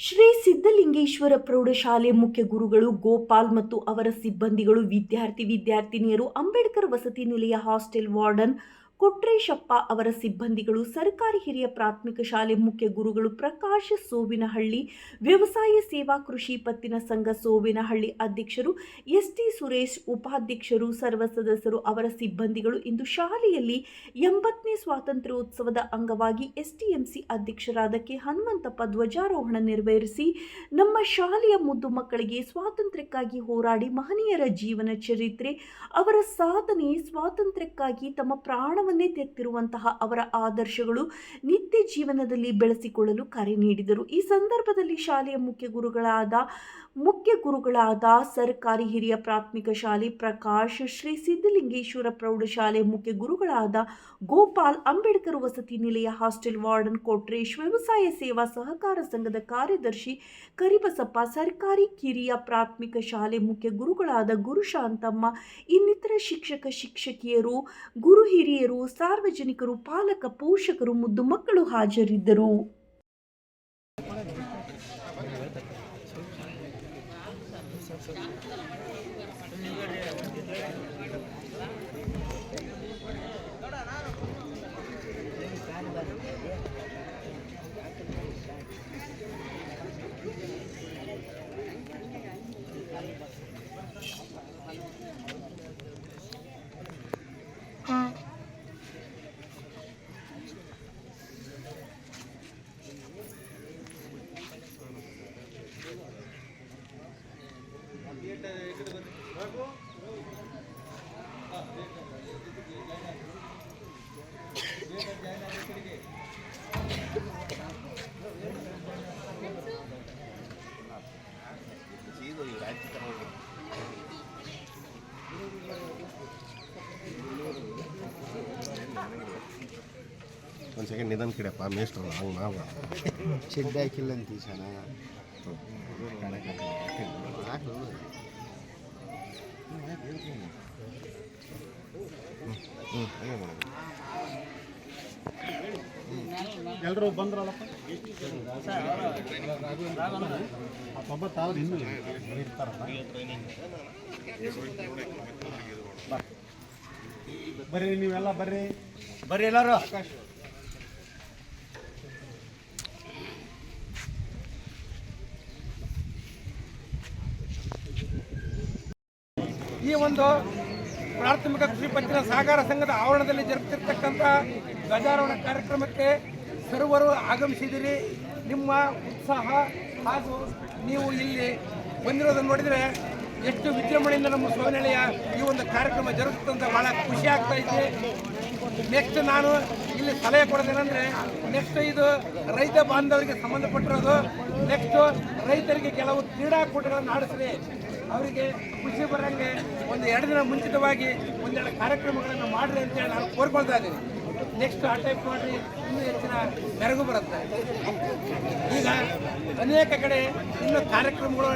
ಶ್ರೀ ಸಿದ್ಧಲಿಂಗೇಶ್ವರ ಪ್ರೌಢಶಾಲೆ ಮುಖ್ಯ ಗುರುಗಳು ಗೋಪಾಲ್ ಮತ್ತು ಅವರ ಸಿಬ್ಬಂದಿಗಳು, ವಿದ್ಯಾರ್ಥಿನಿಯರು, ಅಂಬೇಡ್ಕರ್ ವಸತಿ ನಿಲಯ ಹಾಸ್ಟೆಲ್ ವಾರ್ಡನ್ ಕೊಟ್ರೇಶಪ್ಪ ಅವರ ಸಿಬ್ಬಂದಿಗಳು, ಸರ್ಕಾರಿ ಹಿರಿಯ ಪ್ರಾಥಮಿಕ ಶಾಲೆ ಮುಖ್ಯ ಗುರುಗಳು ಪ್ರಕಾಶ್ ಸೋವಿನಹಳ್ಳಿ, ವ್ಯವಸಾಯ ಸೇವಾ ಕೃಷಿ ಪತ್ತಿನ ಸಂಘ ಸೋವಿನಹಳ್ಳಿ ಅಧ್ಯಕ್ಷರು ಎಸ್ಟಿ ಸುರೇಶ್, ಉಪಾಧ್ಯಕ್ಷರು, ಸರ್ವ ಸದಸ್ಯರು, ಅವರ ಸಿಬ್ಬಂದಿಗಳು ಇಂದು ಶಾಲೆಯಲ್ಲಿ 80ನೇ ಸ್ವಾತಂತ್ರ್ಯೋತ್ಸವದ ಅಂಗವಾಗಿ ಎಸ್ಟಿಎಂಸಿ ಅಧ್ಯಕ್ಷರಾದ ಕೆ ಹನುಮಂತಪ್ಪ ಧ್ವಜಾರೋಹಣ ನೆರವೇರಿಸಿ ನಮ್ಮ ಶಾಲೆಯ ಮುದ್ದು ಮಕ್ಕಳಿಗೆ ಸ್ವಾತಂತ್ರ್ಯಕ್ಕಾಗಿ ಹೋರಾಡಿ ಮಹನೀಯರ ಜೀವನ ಚರಿತ್ರೆ, ಅವರ ಸಾಧನೆ, ಸ್ವಾತಂತ್ರ್ಯಕ್ಕಾಗಿ ತಮ್ಮ ಪ್ರಾಣವನ್ನೇ ತೆತ್ತಿರುವಂತಹ ಅವರ ಆದರ್ಶಗಳು ನಿತ್ಯ ಜೀವನದಲ್ಲಿ ಬೆಳೆಸಿಕೊಳ್ಳಲು ಕರೆ ನೀಡಿದರು. ಈ ಸಂದರ್ಭದಲ್ಲಿ ಶಾಲೆಯ ಮುಖ್ಯ ಗುರುಗಳಾದ ಸರ್ಕಾರಿ ಹಿರಿಯ ಪ್ರಾಥಮಿಕ ಶಾಲೆ ಪ್ರಕಾಶ್, ಶ್ರೀ ಸಿದ್ಧಲಿಂಗೇಶ್ವರ ಪ್ರೌಢಶಾಲೆ ಮುಖ್ಯ ಗುರುಗಳಾದ ಗೋಪಾಲ್, ಅಂಬೇಡ್ಕರ್ ವಸತಿ ನಿಲಯ ಹಾಸ್ಟೆಲ್ ವಾರ್ಡನ್ ಕೊಟ್ರೇಶ್, ವ್ಯವಸಾಯ ಸೇವಾ ಸಹಕಾರ ಸಂಘದ ಕಾರ್ಯದರ್ಶಿ ಕರಿಬಸಪ್ಪ, ಸರ್ಕಾರಿ ಕಿರಿಯ ಪ್ರಾಥಮಿಕ ಶಾಲೆ ಮುಖ್ಯ ಗುರುಗಳಾದ ಗುರುಶಾಂತಮ್ಮ, ಇನ್ನಿತರ ಶಿಕ್ಷಕಿಯರು, ಗುರು ಹಿರಿಯರು, ಸಾರ್ವಜನಿಕರು, ಪಾಲಕ, ಪೋಷಕರು, ಮುದ್ದು ಮಕ್ಕಳು ಹಾಜರಿದ್ದರು. ಒಂದು ಸೆಕೆಂಡ್ ನಿಧಾನ ಕಿಡಪ್ಪ ಮೇಷ್ಟ್ರು ಹಂಗೆ ನಾವು ಶೆಡ್ ಹಾಕಿಲ್ಲ ಅಂತ ಚೆನ್ನಾಗಿ ಎಲ್ಲರೂ ಬಂದ್ರಲ್ಲಪ್ಪ ಇನ್ನೂ ಇರ್ತಾರಲ್ಲ. ಬರ್ರಿ ನೀವೆಲ್ಲ ಬರ್ರಿ ಎಲ್ಲರೂ. ಆಕಾಶ್ ಈ ಒಂದು ಪ್ರಾಥಮಿಕ ಕೃಷಿ ಪತ್ತಿನ ಸಹಕಾರ ಸಂಘದ ಆವರಣದಲ್ಲಿ ಜರುಗುತ್ತಿರ್ತಕ್ಕಂಥ ಧ್ವಜಾರೋಹಣ ಕಾರ್ಯಕ್ರಮಕ್ಕೆ ಸರ್ವರು ಆಗಮಿಸಿದಿರಿ. ನಿಮ್ಮ ಉತ್ಸಾಹ ಹಾಗೂ ನೀವು ಇಲ್ಲಿ ಬಂದಿರೋದನ್ನು ನೋಡಿದರೆ ಎಷ್ಟು ವಿಜೃಂಭಣೆಯಿಂದ ನಮ್ಮ ಸೋವಿನಹಳ್ಳಿಯ ಈ ಒಂದು ಕಾರ್ಯಕ್ರಮ ಜರುಗುತ್ತಂತ ಭಾಳ ಖುಷಿ ಆಗ್ತಾ ಇದೆ. ನೆಕ್ಸ್ಟ್ ನಾನು ಇಲ್ಲಿ ಸಲಹೆ ಕೊಡೋದೇನೆಂದರೆ, ನೆಕ್ಸ್ಟ್ ಇದು ರೈತ ಬಾಂಧವರಿಗೆ ಸಂಬಂಧಪಟ್ಟಿರೋದು. ನೆಕ್ಸ್ಟು ರೈತರಿಗೆ ಕೆಲವು ಕ್ರೀಡಾಕೂಟಗಳನ್ನು ಆಡಿಸ್ರಿ, ಅವರಿಗೆ ಖುಷಿ ಬರೋಂಗೆ ಒಂದು 2 ದಿನ ಮುಂಚಿತವಾಗಿ ಒಂದೆರಡು ಕಾರ್ಯಕ್ರಮಗಳನ್ನು ಮಾಡಿರಿ ಅಂತೇಳಿ ನಾನು ಕೋರ್ಕೊಳ್ತಾ ಇದ್ದೀನಿ. ನೆಕ್ಸ್ಟ್ ಆ ಟೈಪ್ ಮಾಡಿರಿ, ಇನ್ನೂ ಹೆಚ್ಚಿನ ಮೆರುಗು ಬರುತ್ತೆ. ಈಗ ಅನೇಕ ಕಡೆ ಇನ್ನೂ ಕಾರ್ಯಕ್ರಮಗಳು,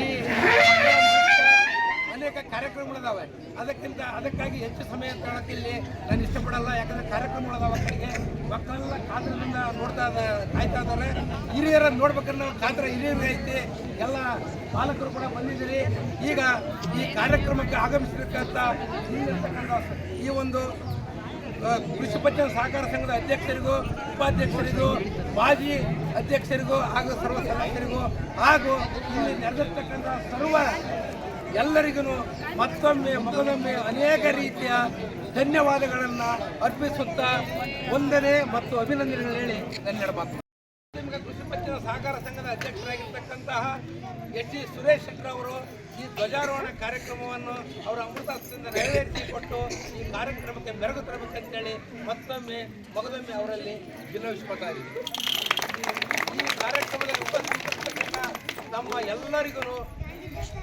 ಈ ಅನೇಕ ಕಾರ್ಯಕ್ರಮಗಳಿದಾವೆ. ಅದಕ್ಕಾಗಿ ಹೆಚ್ಚು ಸಮಯ ತಗೊಳ್ಳೋಕೆ ಇಲ್ಲಿ ನಾನು ಇಷ್ಟಪಡಲ್ಲ. ಯಾಕಂದರೆ ಕಾರ್ಯಕ್ರಮಗಳಿದಾವೆ, ಕಡೆಗೆ ಮಕ್ಕಳೆಲ್ಲ ಕಾತರದಿಂದ ಕಾಯ್ತಾ ಇದ್ದಾರೆ. ಹಿರಿಯರನ್ನು ನೋಡ್ಬೇಕನ್ನೋ ಕಾತರ ಹಿರಿಯರಿಗೆ ಐತಿ. ಎಲ್ಲ ಪಾಲಕರು ಕೂಡ ಬಂದಿದ್ದೀರಿ. ಈಗ ಈ ಕಾರ್ಯಕ್ರಮಕ್ಕೆ ಆಗಮಿಸಿರ್ತಕ್ಕಂಥ ಈ ಒಂದು ಕೃಷಿ ಪತ್ತಿನ ಸಹಕಾರ ಸಂಘದ ಅಧ್ಯಕ್ಷರಿಗೂ, ಉಪಾಧ್ಯಕ್ಷರಿಗೂ, ಮಾಜಿ ಅಧ್ಯಕ್ಷರಿಗೂ ಹಾಗೂ ಸರ್ವ ಸದಸ್ಯರಿಗೂ ಹಾಗೂ ಇಲ್ಲಿ ನೆರೆದಿರ್ತಕ್ಕಂಥ ಸರ್ವ ಎಲ್ಲರಿಗೂ ಮತ್ತೊಮ್ಮೆ ಅನೇಕ ರೀತಿಯ ಧನ್ಯವಾದಗಳನ್ನು ಅರ್ಪಿಸುತ್ತಾ ವಂದನೆ ಮತ್ತು ಅಭಿನಂದನೆಗಳು ಹೇಳಿ ನನ್ನ ಮಾತು. ಕೃಷಿ ಪತ್ತಿನ ಸಹಕಾರ ಸಂಘದ ಅಧ್ಯಕ್ಷರಾಗಿರ್ತಕ್ಕಂತಹ ಎಸ್ಟಿ ಸುರೇಶ್ ಶೆಟ್ಟರ್ ಅವರು ಈ ಧ್ವಜಾರೋಹಣ ಕಾರ್ಯಕ್ರಮವನ್ನು ಅವರ ಅಮೃತದಿಂದ ನೆರವೇರಿಸಿಕೊಟ್ಟು ಈ ಕಾರ್ಯಕ್ರಮಕ್ಕೆ ಮೆರುಗು ತರಬೇಕಂತೇಳಿ ಮತ್ತೊಮ್ಮೆ ಅವರಲ್ಲಿ ವಿನವಿಸಿಕೊಳ್ತಾ ಇದ್ದೀವಿ. ಈ ಕಾರ್ಯಕ್ರಮದಲ್ಲಿ ಉಪಸ್ಥಿತರಿರ್ತಕ್ಕಂಥ ನಮ್ಮ ಎಲ್ಲರಿಗೂ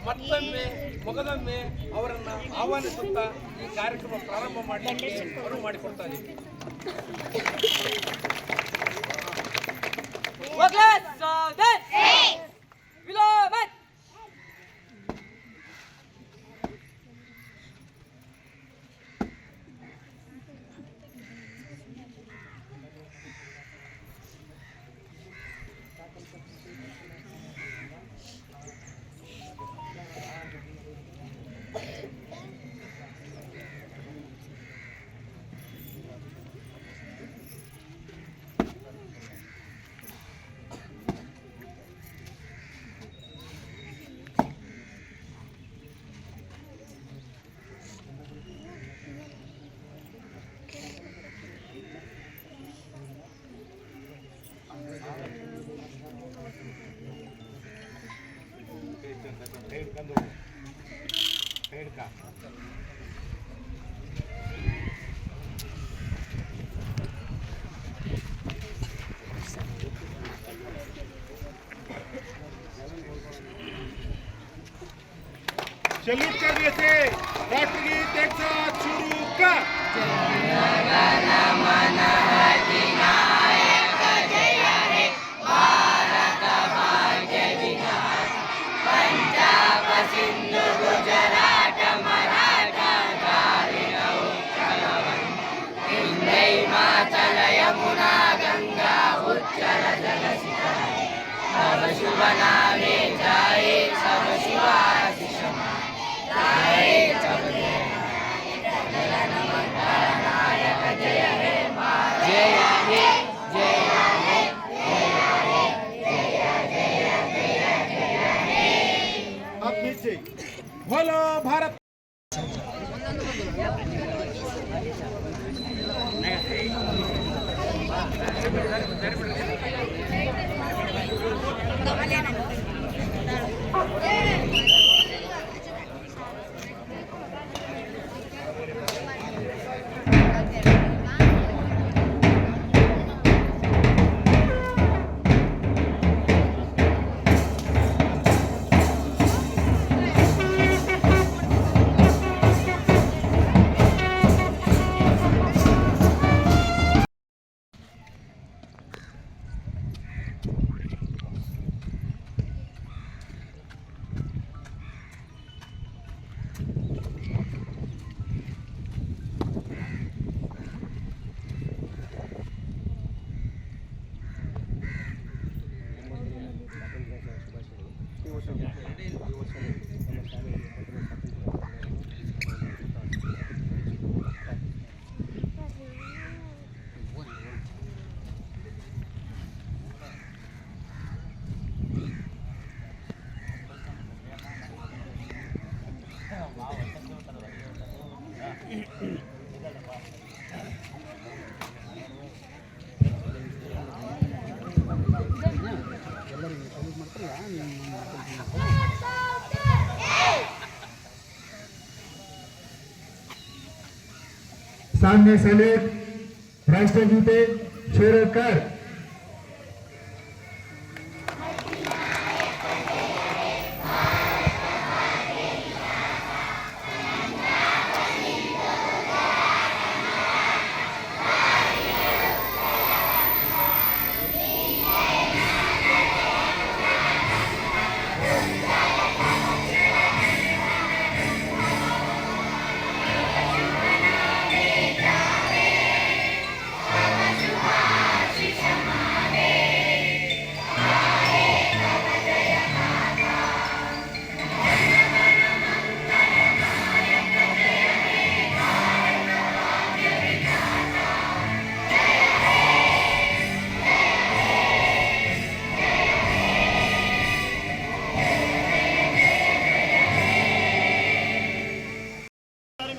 ಮತ್ತೊಮ್ಮೆ ಅವರನ್ನು ಆಹ್ವಾನಿಸುತ್ತಾ ಈ ಕಾರ್ಯಕ್ರಮ ಪ್ರಾರಂಭ ಮಾಡಲಿಕ್ಕೆ ಅನುವು ಮಾಡಿಕೊಡ್ತಾ ಇದ್ದೀವಿ. सल्यूट करने से राष्ट्रगीत एक साथ शुरू कर। अब नीचे बोलो भारत। सामने सैल्यूट राष्ट्रगीते शुरू कर।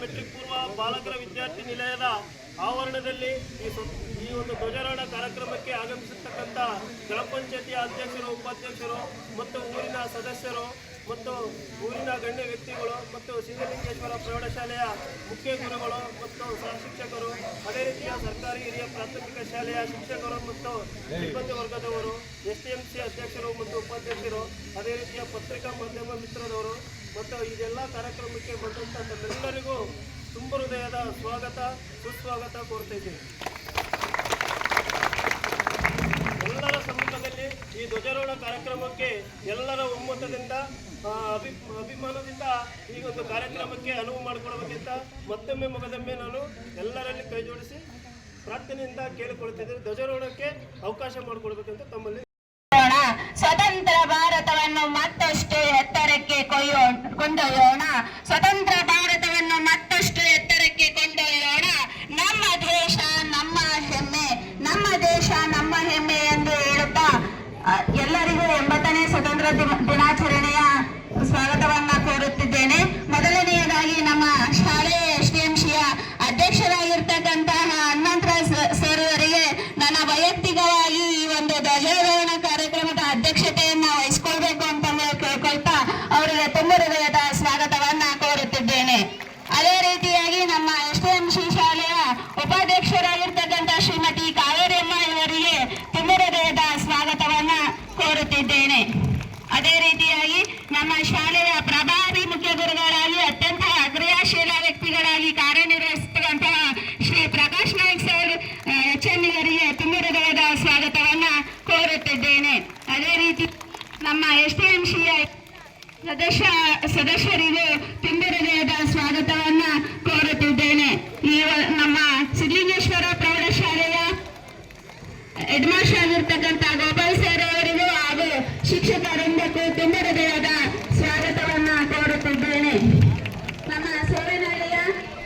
ಮೆಟ್ರಿಕ್ ಪೂರ್ವ ಬಾಲಕರ ವಿದ್ಯಾರ್ಥಿ ನಿಲಯದ ಆವರಣದಲ್ಲಿ ಈ ಒಂದು ಧ್ವಜಾರೋಹಣ ಕಾರ್ಯಕ್ರಮಕ್ಕೆ ಆಗಮಿಸಿರ್ತಕ್ಕಂಥ ಗ್ರಾಮ ಪಂಚಾಯತಿಯ ಅಧ್ಯಕ್ಷರು, ಉಪಾಧ್ಯಕ್ಷರು ಮತ್ತು ಊರಿನ ಸದಸ್ಯರು ಮತ್ತು ಊರಿನ ಗಣ್ಯ ವ್ಯಕ್ತಿಗಳು ಮತ್ತು ಸಿದ್ಧಲಿಂಗೇಶ್ವರ ಪ್ರೌಢಶಾಲೆಯ ಮುಖ್ಯ ಗುರುಗಳು ಮತ್ತು ಸಹ ಶಿಕ್ಷಕರು, ಅದೇ ರೀತಿಯ ಸರ್ಕಾರಿ ಹಿರಿಯ ಪ್ರಾಥಮಿಕ ಶಾಲೆಯ ಶಿಕ್ಷಕರು ಮತ್ತು ಸಿಬ್ಬಂದಿ ವರ್ಗದವರು, STMC ಅಧ್ಯಕ್ಷರು ಮತ್ತು ಉಪಾಧ್ಯಕ್ಷರು, ಅದೇ ರೀತಿಯ ಪತ್ರಿಕಾ ಮಾಧ್ಯಮ ಮಿತ್ರದವರು ಮತ್ತು ಇದೆಲ್ಲ ಕಾರ್ಯಕ್ರಮಕ್ಕೆ ಬಂದಂಥ ತಮ್ಮೆಲ್ಲರಿಗೂ ತುಂಬ ಹೃದಯದ ಸ್ವಾಗತ ಸುಸ್ವಾಗತ ಕೋರ್ತಾ ಇದ್ದೀನಿ. ಎಲ್ಲರ ಸಮ್ಮುಖದಲ್ಲಿ ಈ ಧ್ವಜಾರೋಹಣ ಕಾರ್ಯಕ್ರಮಕ್ಕೆ ಎಲ್ಲರ ಒಮ್ಮತದಿಂದ ಅಭಿಮಾನದಿಂದ ಈ ಒಂದು ಕಾರ್ಯಕ್ರಮಕ್ಕೆ ಅನುವು ಮಾಡಿಕೊಡಬೇಕಿಂತ ಮತ್ತೊಮ್ಮೆ ಮಗದೊಮ್ಮೆ ನಾನು ಎಲ್ಲರಲ್ಲಿ ಕೈ ಜೋಡಿಸಿ ಪ್ರಾರ್ಥನೆಯಿಂದ ಕೇಳಿಕೊಳ್ತಿದ್ದೇನೆ. ಧ್ವಜಾರೋಹಣಕ್ಕೆ ಅವಕಾಶ ಮಾಡಿಕೊಡ್ಬೇಕಂತ ತಮ್ಮಲ್ಲಿ ಸ್ವತಂತ್ರ ಭಾರತವನ್ನು ಮತ್ತಷ್ಟು ಎತ್ತರಕ್ಕೆ ಕೊಂಡೊಯ್ಯೋಣ. ಸ್ವತಂತ್ರ ಭಾರತವನ್ನು ಮತ್ತಷ್ಟು ಎತ್ತರಕ್ಕೆ ಕೊಂಡೊಯ್ಯೋಣ. ನಮ್ಮ ದೇಶ ನಮ್ಮ ಹೆಮ್ಮೆ, ನಮ್ಮ ದೇಶ ನಮ್ಮ ಹೆಮ್ಮೆ ಎಂದು ಹೇಳುತ್ತಾ ಎಲ್ಲರಿಗೂ 80ನೇ ಸ್ವತಂತ್ರ ದಿನಾಚರಣೆಯ ಸ್ವಾಗತವನ್ನ ಕೋರುತ್ತಿದ್ದೇನೆ. ಮೊದಲನೆಯದಾಗಿ ನಮ್ಮ ಶಾಲೆಯ STMCಯ ಅಧ್ಯಕ್ಷರಾಗಿರ್ತಕ್ಕಂತಹ ಹನುಮಂತರಾಜ್ ಸರ್ ಅವರಿಗೆ ನನ್ನ ವೈಯಕ್ತಿಕವಾಗಿ ಈ ಒಂದು ಧ್ವಜಾರೋಹಣ ಕಾರ್ಯಕ್ರಮದ ಅಧ್ಯಕ್ಷತೆಯನ್ನ ವಹಿಸಿಕೊಳ್ಬೇಕು ಅಂತ ಕೇಳ್ಕೊಳ್ತಾ ಅವರಿಗೆ ತುಂಬ ಅದೇ ರೀತಿಯಾಗಿ ನಮ್ಮ ಶಾಲೆಯ ಪ್ರಭಾವಿ ಮುಖ್ಯ ಗುರುಗಳಾಗಿ ಅತ್ಯಂತ ಕ್ರಿಯಾಶೀಲ ವ್ಯಕ್ತಿಗಳಾಗಿ ಕಾರ್ಯನಿರ್ವಹಿಸುವಂತಹ ಶ್ರೀ ಪ್ರಕಾಶ್ ನಾಯ್ಕ್ ಸರ್ HM ತುಂಬ ಹೃದಯದ ಸ್ವಾಗತವನ್ನ ಕೋರುತ್ತಿದ್ದೇನೆ. ಅದೇ ರೀತಿ ನಮ್ಮ STMCI ಸದಸ್ಯರಿಗೂ ತುಂಬ ಹೃದಯದ ಸ್ವಾಗತವನ್ನ ಕೋರುತ್ತಿದ್ದೇನೆ. ನಮ್ಮ ಸಿದ್ಧಲಿಂಗೇಶ್ವರ ಪ್ರೌಢಶಾಲೆಯ ಹೆಡ್ ಮಾಸ್ಟರ್ ಆಗಿರ್ತಕ್ಕಂಥ ಗೋಪಾಲ್ ಸರ್ ಅವರಿಗೂ ಹಾಗೂ ಶಿಕ್ಷಕರಿಂದಕ್ಕೂ ತುಂಬ ಹೃದಯದ ಸ್ವಾಗತವನ್ನ ಕೋರುತ್ತಿದ್ದೇನೆ. ನಮ್ಮ ಸೋರನಹಳ್ಳಿಯ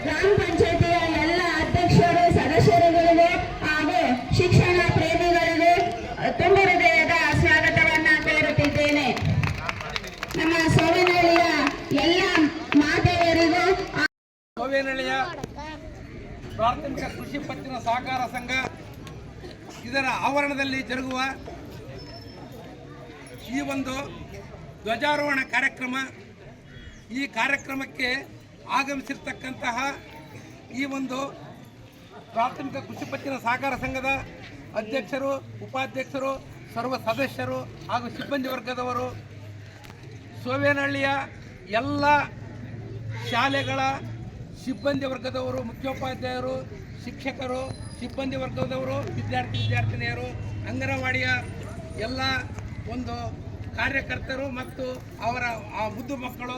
ಗ್ರಾಮ ಪಂಚಾಯತಿಯ ಎಲ್ಲ ಅಧ್ಯಕ್ಷರು ಸದಸ್ಯರುಗಳಿಗೂ ಹಾಗೂ ಶಿಕ್ಷಣ ಪ್ರೇಮಿಗಳಿಗೂ ತುಂಬ ಹೃದಯದ ಸ್ವಾಗತವನ್ನ ಕೋರುತ್ತಿದ್ದೇನೆ. ನಮ್ಮ ಸೋರನಹಳ್ಳಿಯ ಎಲ್ಲ ಮಾತೆಯರಿಗೂ ಸೋವೇನಹಳ್ಳಿಯ ಪ್ರಾಥಮಿಕ ಕೃಷಿ ಪತ್ತಿನ ಸಹಕಾರ ಸಂಘ ಇದರ ಆವರಣದಲ್ಲಿ ಜರುಗುವ ಈ ಒಂದು ಧ್ವಜಾರೋಹಣ ಕಾರ್ಯಕ್ರಮ, ಈ ಕಾರ್ಯಕ್ರಮಕ್ಕೆ ಆಗಮಿಸಿರ್ತಕ್ಕಂತಹ ಈ ಒಂದು ಪ್ರಾಥಮಿಕ ಕೃಷಿ ಪತ್ತಿನ ಸಹಕಾರ ಸಂಘದ ಅಧ್ಯಕ್ಷರು, ಉಪಾಧ್ಯಕ್ಷರು, ಸರ್ವ ಸದಸ್ಯರು ಹಾಗೂ ಸಿಬ್ಬಂದಿ ವರ್ಗದವರು, ಸೋವೇನಹಳ್ಳಿಯ ಎಲ್ಲ ಶಾಲೆಗಳ ಸಿಬ್ಬಂದಿ ವರ್ಗದವರು, ಮುಖ್ಯೋಪಾಧ್ಯಾಯರು, ಶಿಕ್ಷಕರು, ಸಿಬ್ಬಂದಿ ವರ್ಗದವರು, ವಿದ್ಯಾರ್ಥಿನಿಯರು, ಅಂಗನವಾಡಿಯ ಎಲ್ಲ ಒಂದು ಕಾರ್ಯಕರ್ತರು ಮತ್ತು ಅವರ ಆ ಮುದ್ದು ಮಕ್ಕಳು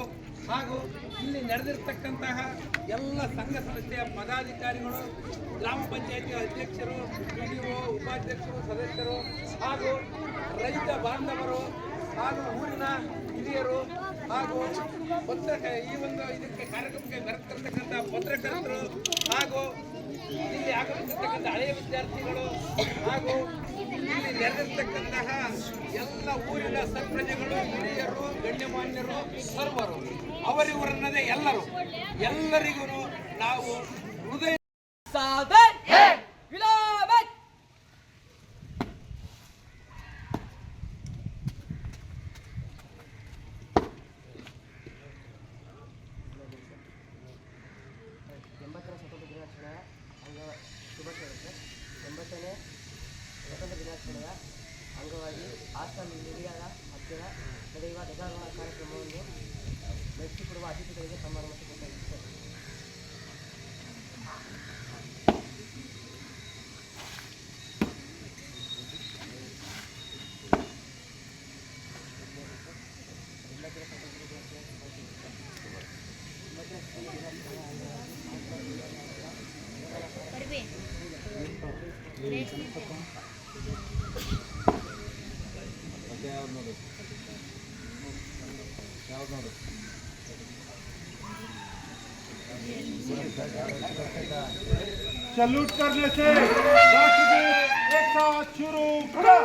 ಹಾಗೂ ಇಲ್ಲಿ ನಡೆದಿರ್ತಕ್ಕಂತಹ ಎಲ್ಲ ಸಂಘ ಸಂಸ್ಥೆಯ ಪದಾಧಿಕಾರಿಗಳು, ಗ್ರಾಮ ಪಂಚಾಯಿತಿ ಅಧ್ಯಕ್ಷರು, PDO, ಉಪಾಧ್ಯಕ್ಷರು, ಸದಸ್ಯರು ಹಾಗೂ ರೈತ ಬಾಂಧವರು ಹಾಗೂ ಊರಿನ ಹಿರಿಯರು ಹಾಗೂ ಈ ಒಂದು ಇದಕ್ಕೆ ಕಾರ್ಯಕ್ರಮಕ್ಕೆ ಬೆರೆತಿರ್ತಕ್ಕಂಥ ಪತ್ರಕರ್ತರು ಹಾಗೂ ಇಲ್ಲಿ ಆಗಮಿಸಿರ್ತಕ್ಕಂಥ ಹಳೆಯ ವಿದ್ಯಾರ್ಥಿಗಳು ಹಾಗೂ ಇಲ್ಲಿ ನೆರೆದಿರ್ತಕ್ಕಂತಹ ಎಲ್ಲ ಊರಿನ ಸತ್ಪ್ರಜೆಗಳು, ಹಿರಿಯರು, ಗಣ್ಯಮಾನ್ಯರು, ಸರ್ವರು, ಅವರಿವರನ್ನದೇ ಎಲ್ಲರಿಗೂ ನಾವು ಹೃದಯ ಸ್ವತಂತ್ರ ದಿನಾಚರಣೆಯ ಅಂಗವಾಗಿ ಹಾಸ್ಟೆಲ್ ಹಿರಿಯರ ಹತ್ತಿರ ನಡೆಯುವ ಧ್ವಜಾರೋಹಣ ಕಾರ್ಯಕ್ರಮವನ್ನು ನಡೆಸಿಕೊಡುವ ಅತಿಥಿಗಳಿಗೆ ಸನ್ಮಾನ ಮತ್ತು ಕೊಟ್ಟಿದ್ದಾರೆ. सैल्यूट करने से राष्ट्रगीत एक साथ शुरू खड़ा।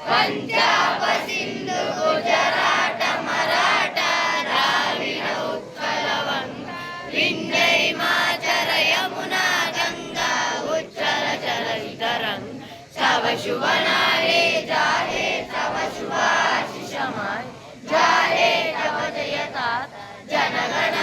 पंजाब सिंधु गुजरात मराठा द्राविड उत्कल वंग विंध्य हिमाचल यमुना गंगा उच्चल जलधरंग तव शुभ नारे जाहे तव शुभाशिषमय जाहे तव जयता जनगण